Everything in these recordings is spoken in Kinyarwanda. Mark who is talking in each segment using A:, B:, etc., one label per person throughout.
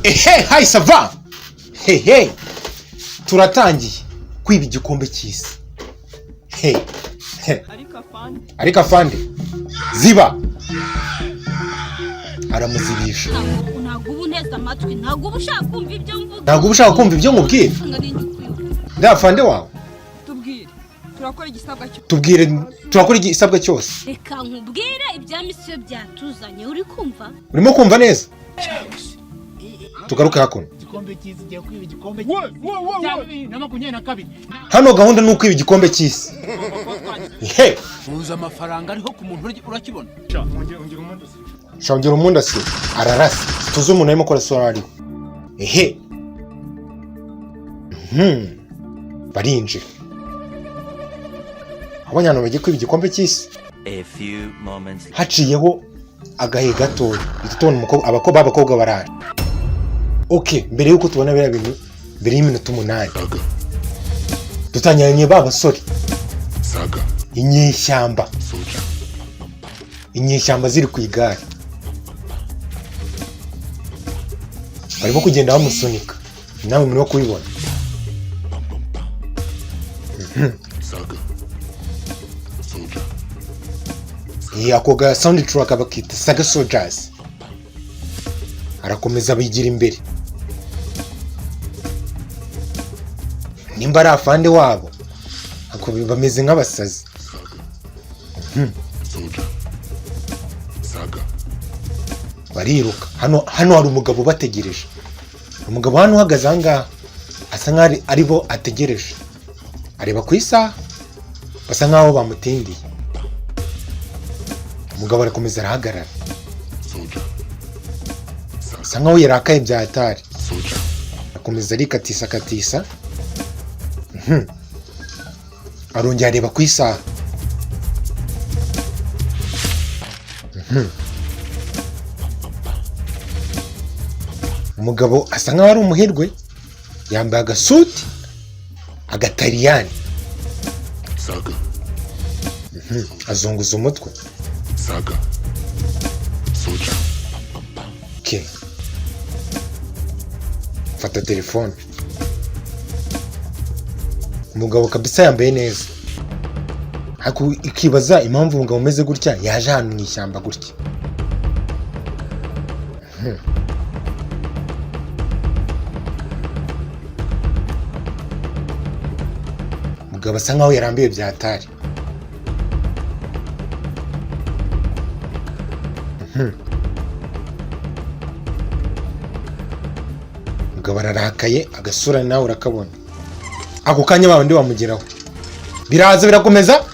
A: Hi sava. Hey. Turatangiye kwiba igikombe cy'isi. Ariko afande. Ziba. Aramuzibisha.
B: Ntabwo ubuneza amatwi, ntabwo ubushaka kumva ibyo mvuga.
A: Ntabwo ubushaka kumva ibyo nkubwira. Ndafande wawe. Tubwire turakora igisabwa cyose.
B: Reka nkubwire ibya misiyo byatuzanye, uri kumva?
A: Urimo kumva neza? Tugaruke hakuno.
C: Igikombe cy'isi giye kwiba igikombe na 22.
A: Hano gahunda ni ukwiba igikombe cy'isi.
C: Muzi amafaranga ariho ku muntu urakibona.
A: Shongera umuntu asi ararasa. Tuzi umuntu arimo kora sorari. Barinjira. Abanyana bagiye kwiba igikombe cy'isi. Haciyeho agahe gato. Igitondo umukobwa abakobwa baraje. Okay, mbere yuko tubona biriya bintu mbere y'iminota 8. Dutanyanye babasore.
D: Saga.
A: Inyeshyamba. Inyeshyamba ziri ku igare. Barimo kugenda bamusunika. Nawe muri kubibona.
D: Saga. Soldier.
A: Akoga sound truck abakita Saga Soldiers. Arakomeza bigira imbere. Nimba ari afande wabo ako bameze nk'abasazi.
D: Soldier. Saga.
A: Bariruka. Hano hari umugabo bategereje. Umugabo hano uhagaze anga asa nk'ari aribo ategereje. Areba ku isaha basa nkaho bamutindiye. Umugabo arakomeza arahagarara.
D: Soldier.
A: Asa nkaho yarakaye bya hatari.
D: Soldier.
A: Akomeza arikatisa. Arongera areba ku isaha. Umugabo asa nkaho ari umuhirwe. Yambaye agasuti agatariyani.
D: Saga.
A: Azunguza umutwe.
D: Saga. Soldier.
A: Okay. Fata telefone. Umugabo kabisa yambaye neza. Haku ikibaza impamvu umugabo umeze gutya yaje hano mu ishyamba gutya. Umugabo asa nkaho yarambiwe bya hatari. Umugabo ararakaye agasura nawe urakabona. Ako kanya babandi bamugeraho. Biraza birakomeza.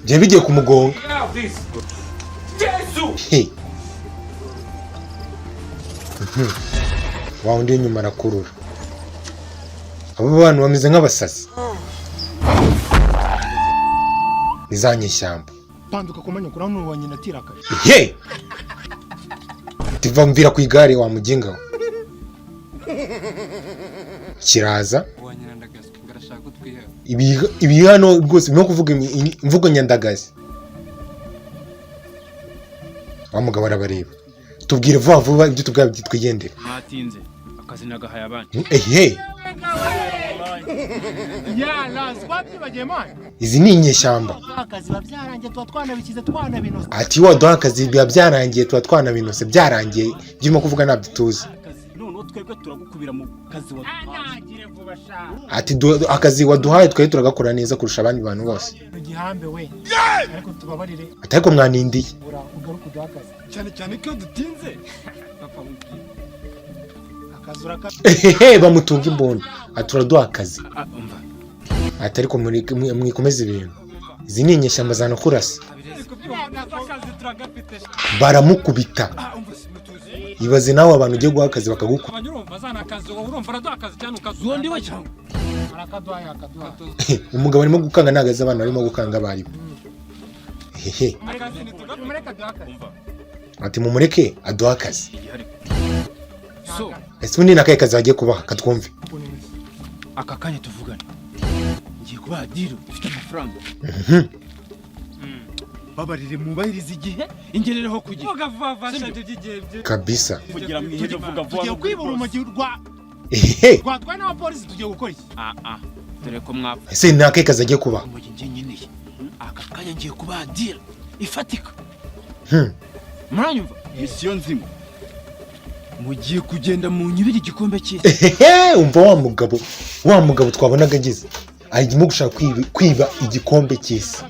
A: Je bigiye kumugonga. Wawundi nyuma arakurura. Abo bantu bameze nk'abasazi. Nizanye ishyamba.
C: Panduka kumanya kuri hano ubonye natirakaje.
A: Tiva mvira ku igare wa muginga. Kiraza. Ibi hano rwose no kuvuga imvugo nyandagazi. Wamugabo arabareba. Tubwire vuba ibyo tubwira byitwigendera.
C: Natinze akazi nagahaya abandi. Ya last what bagiye man.
A: Izi ni inyeshyamba.
C: Akazi babyarangiye twa twanabikize twanabinose.
A: Ati waduha akazi byarangiye twa twanabinose byarangiye. Byimo kuvuga nabyo tuzi.
C: Twebwe turagukubira mu kazi waduhaye vuba sha.
A: Ati akazi waduhaye twe turagakora neza kurusha abandi bantu bose.
C: Igihambe we. Ariko tubabarire.
A: Atako mwanindiye.
C: Ugaruka udakazi. Cyane ko dutinze. Akazura
A: bamutunga imboni. Aturaduha akazi. Ati ariko mwikomeza ibintu. Izi ni inyeshyamba zana kurasa. Baramukubita. Ibaze nawe abantu ugiye guha akazi bakagukubita. Umugabo arimo gukanga nagaze abantu barimo gukanga bari. Ati mumureke aduha akazi. Ese undi nakaye kazi bagiye kubaha katwumve.
C: Aka kanya tuvugane. Ngiye kubaha deal ufite amafaranga. babarire mubahiriza igihe ingerereho kugihe
A: kabisa.
C: kugira mwiheje vuga vuba tugiye kwibura umugi rwa twatwaye n'abapolisi tugiye gukora iki dore ko mwapfa
A: ese nake kazi agiye kuba
C: umugi ngiye nyine aka kanya ngiye kubadira ifatika muranyumva misiyo nzima mugiye kugenda mu nyibiri igikombe cy'isi.
A: Umva wa mugabo twabonaga agize arimo gushaka kwiba igikombe cy'isi.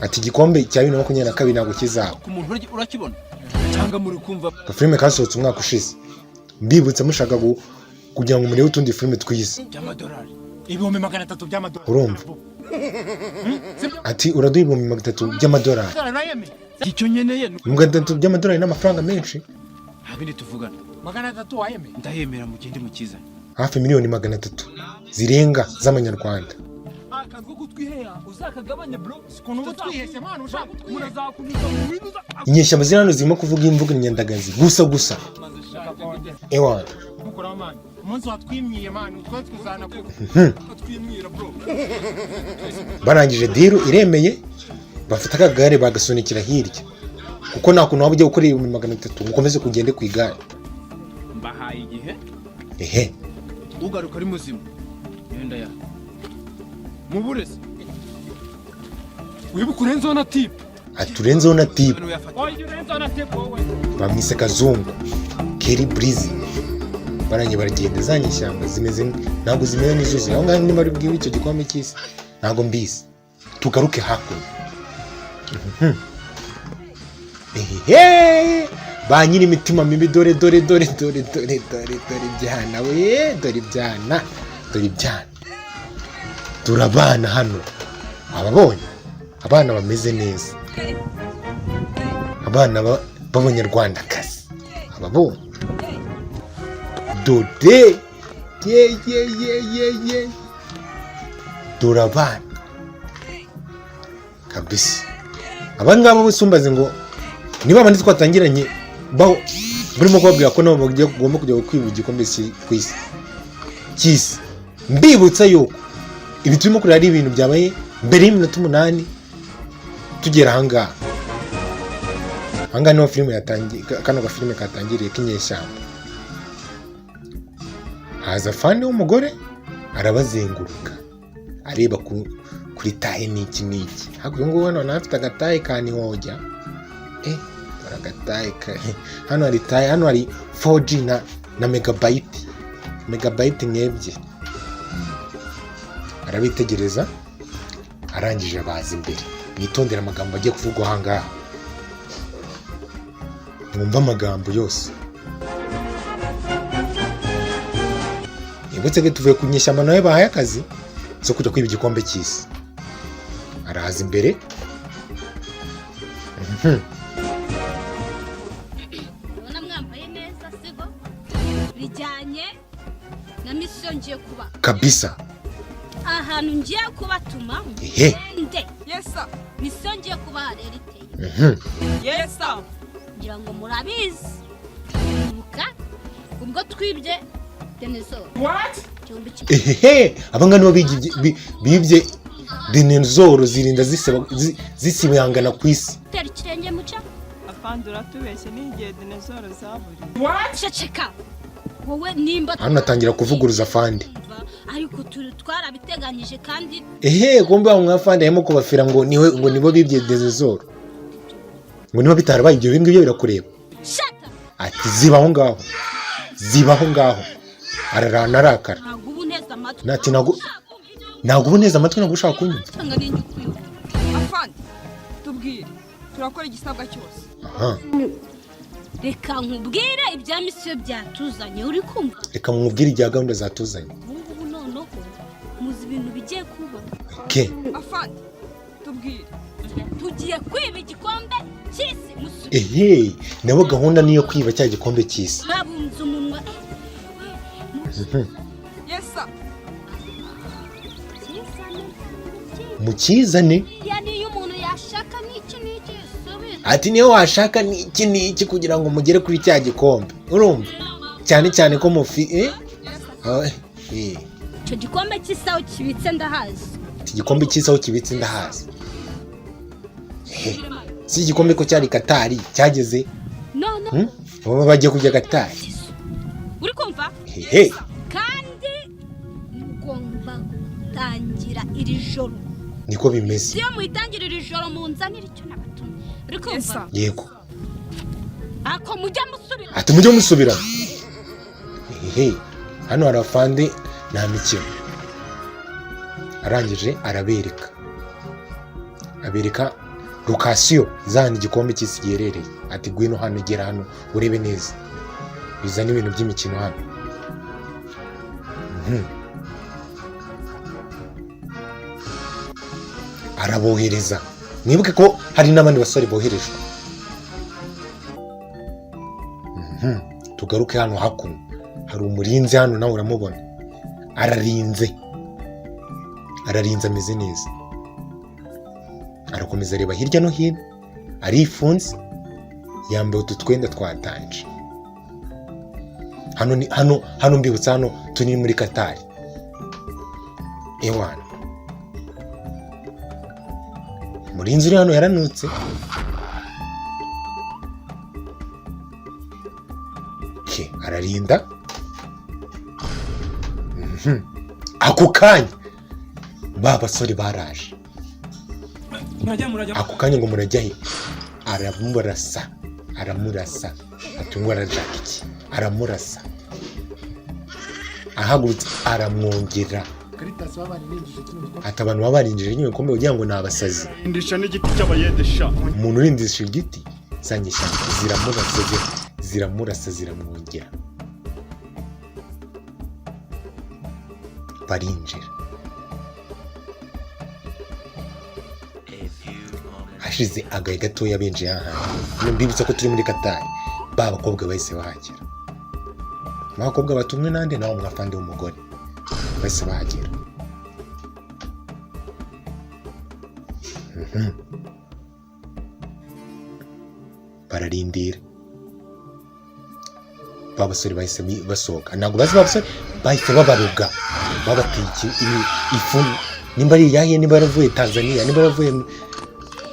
A: Ati igikombe cya 2022 ntabwo kizaba
C: ku muntu urakibona cyangwa muri kumva
A: filime kasohotse umwaka ushize. Mbibutse mushaka kugira ngo murebe utundi filime twize
C: by'amadolari 300 by'amadolari.
A: urumva ati uraduha 300 by'amadolari.
C: icyo nyeneye
A: 300 by'amadolari n'amafaranga menshi.
C: habindi tuvugana 300 wayeme ndahemera mugende mukiza
A: hafi miliyoni 300 zirenga z'amanyarwanda.
C: akazwo kutwiheya uzakagabanye bro sikono gutwihese mwana ushaka murazakumiza mu bintu
A: inyeshyamba zirano zirimo kuvuga imvugo nyandagazi gusa ewa
C: mukora mwana umunsi watwimyiye mwana twatwizana ko twimyira bro.
A: barangije diru iremeye bafite akagare bagasunikira hirya kuko nta kuntu waba ugiye gukora 300 mukomeze kugende ku igare.
C: Mbahaye igihe ugaruka ari muzima yenda ya muburese wibuka urenzeho na tipe.
A: Aturenzeho na tipe bamwise Kazungu Kelly Breezy. Baranye baragenda zanyishyamba zimeze ntabwo zimeye n'izuzi aho ngaho ndimo ari bwiwe icyo gikombe cy'isi ntabwo mbizi. Tugaruke hakuno ba nyiri imitima mibi dore byana we dore byana turabana hano ababonye abana bameze neza abana b'abanyarwandakazi ababonye dode turabana kabisa. Abangaba busumbaze ngo niba abandi twatangiranye baho burimo kubabwira ko nabo bagomba kujya kwiba igikombe cy'isi. Mbibutsa yuko ibi turimo kureba ari ibintu byabaye mbere y'iminota 8 tugera ahangaha niho filime yatangiye. Kano gafilime katangiriye k'inyeshyamba haza fani w'umugore arabazenguruka areba kuri tahe n'iki hakuye ngo hano nafite agatahe kani hojya agatahe hano hari tahe hano hari 4G na megabyte n'ebye. Arabitegereza arangije abaza imbere mwitondera amagambo agiye kuvugwa ahangaha mwumva amagambo yose. Ibutse tuvuye ku nyeshyamba nawe bahaye akazi zo kujya kwiba igikombe cy'isi. Araza imbere
B: ubona mwambaye neza sigo bijyanye na misiyo ngiye kuba
A: kabisa.
B: ahantu ngiye kubatuma ngende
E: yesa
B: misiyo ngiye kuba rero iteye
E: yesa
B: ngira ngo murabizi ibuka ubwo twibye Dinosaur.
E: What?
A: Abanga nibo bibye Dinosaur zirinda zisibangana ku isi.
B: Tera ikirenge muca.
E: Afandura tubeshye n'igihe Dinosaur zaburi.
B: What? Ceceka. Wowe nimba
A: hano atangira kuvuguruza fandi.
B: Ariko twarabiteganyije kandi
A: kumbe mwafandi yemo kubafira ngo nibo bibye Dinosaur. Ngo niba bitarabaye ibyo ngibyo birakureba.
B: Shata.
A: Ati zibaho ngaho. Ararana arakara. Nati ntabwo ubuneza amatwi ntabwo ushaka kunyumva.
E: Afandi tubwire turakora igisabwa cyose.
B: Reka nkubwire ibya misiyo byatuzanye uri kumva.
A: Reka mwubwire ibya gahunda zatuzanye.
B: Ubu noneho muzi ibintu bigiye kuba.
E: Afandi tubwire
B: tugiye kwiba igikombe cy'isi.
A: Nabo gahunda niyo kwiba cya gikombe cy'isi.
B: Babunze umunwa.
E: Yesa.
A: Mukizane.
B: Yani iyo umuntu yashaka n'iki
A: ati niyo washaka n'iki kugira ngo mugere kuri cya gikombe. Urumva? Cyane ko mufi
B: icyo gikombe cy'isaho kibitse ndahazi.
A: igikombe cy'isaho kibitse ndahazi. Si igikombe ko cyari Katari cyageze.
B: No.
A: Baba bagiye kujya Katari.
B: Uri kumva? Kandi mugomba gutangira iri joro.
A: Niko bimeze.
B: Iyo muyitangira iri joro munzanira icyo nabatumye. Uri kumva?
A: Yego.
B: Ako mujya musubira.
A: Ati mujye musubira. Hano hari afande nta mikino. Arangije arabereka. Abereka lokasiyo zana igikombe cy'isi giherereye. Ati gwino hano gera hano urebe neza. Bizana ibintu by'imikino hano. Arabohereza. Mwibuke ko hari n'abandi basore boherejwe. Tugaruke hano hakuno. Hari umurinzi hano nawe uramubona. Ararinze ameze neza. Arakomeza areba hirya no hino. Arifunze. Yambaye ututwenda twatanje. Hano mbibutsa hano turi muri Katari. Ewana. Umurinzi uri hano yaranutse. Ararinda. Ako kanya ba basore baraje. Ako kanya ngo murajya he? Aramurasa. Atungwa na Jackie. Aramurasa. Ahagurutse aramwongera. Ati abantu babarinjije nyine kombe ugira ngo nabasazi.
C: Indisha n'igiti cy'abayedesha.
A: Umuntu urindisha igiti sanyisha ziramurasa ziramwongera. Barinjira. Hashize agahe gatoya binjiye ahantu. Mbibutsa ko turi muri Katari. Ba bakobwa bahise bahagera. Abakobwa batumwe nande nawo mwafande w'umugore. Bahise bahagera. Bararindira. Babasore bahise basohoka. Ntabwo bazi babasore bahise babaruga. Babatiki ifu nimba ari yahiye nimba yaravuye Tanzania nimba yaravuye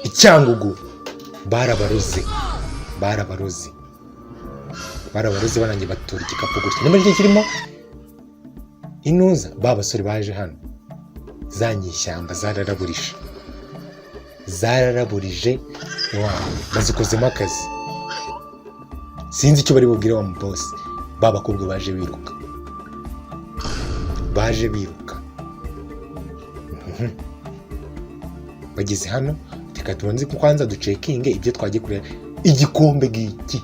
A: Icyangugu. Barabaruze barangiye batura igikapu gutya. Nimba cyo kirimo inuza babasore baje hano. Zanyishyamba zararaburije bazikozemo akazi. Sinzi icyo bari bubwire wa boss. Babakobwa baje biruka. Bageze hano reka tubanze kwanza ducekinge ibyo twagiye kureba. Igikombe giki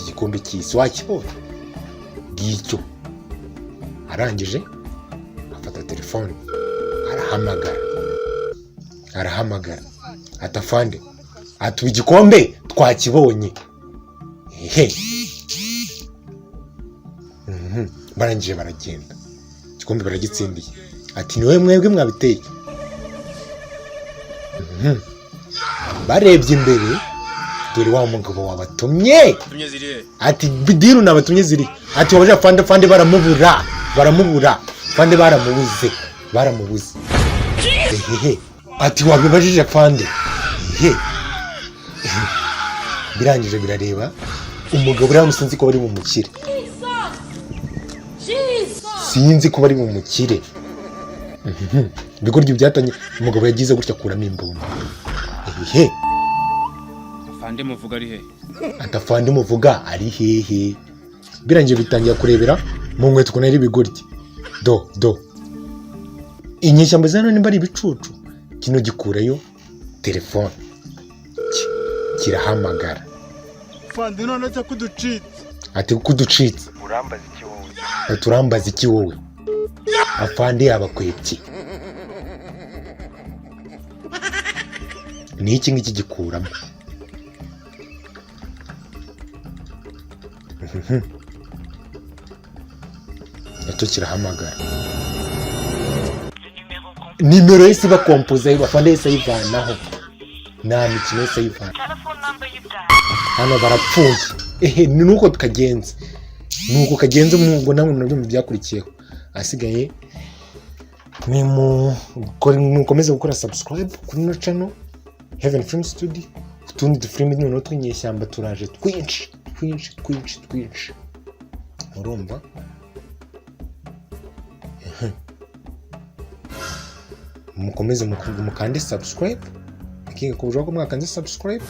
A: gikombe cy'isi wakibona gicyo. Arangije afata telefone arahamagara atafande atuba igikombe twakibonye. Barangije baragenda. Igikombe baragitsindiye. Ati niwe mwebwe mwabiteye. Barebye imbere dore wa mugabo wabatumye. Ati bidiru nabatumye ziri. Ati waje fande baramubura. Fande baramubuze. Ati wabibajije fande. Birangije birareba. Umugabo uri musinzi ko bari mu mukire. Sinzi ko bari mu mukire. Bigoryo byatanye umugabo yagize gutya kuramo imbumba.
C: Fande muvuga ari he?
A: Atafande muvuga ari hehe. Birangije bitangira kurebera mu nkweto ko nari bigorye. Do. Inyeshyamba zano nimba ari ibicucu. Kino gikurayo telefone. Kirahamagara.
C: Fande none cyo kuducitse.
A: Ati kuducitse. Turambaza iki wowe? Afande yabakwebye. Ni iki ngiki gikuramo? Icyo kirahamagara. Nimero yose bakompoza bafande yose yivanaho. Nta mikino yose yivana. Hano barapfuye. Nuko tukagenza. Nuko kagenza umwugo namwe nabyo byakurikiyeho. Asigaye mukomeze gukora subscribe kuri ino channel Heaven Film Studio. Utundi dufilimi noneho tw'inyeshyamba turaje twinshi urumva. Mukomeze mukande subscribe, ikinga ko mwakanze subscribe.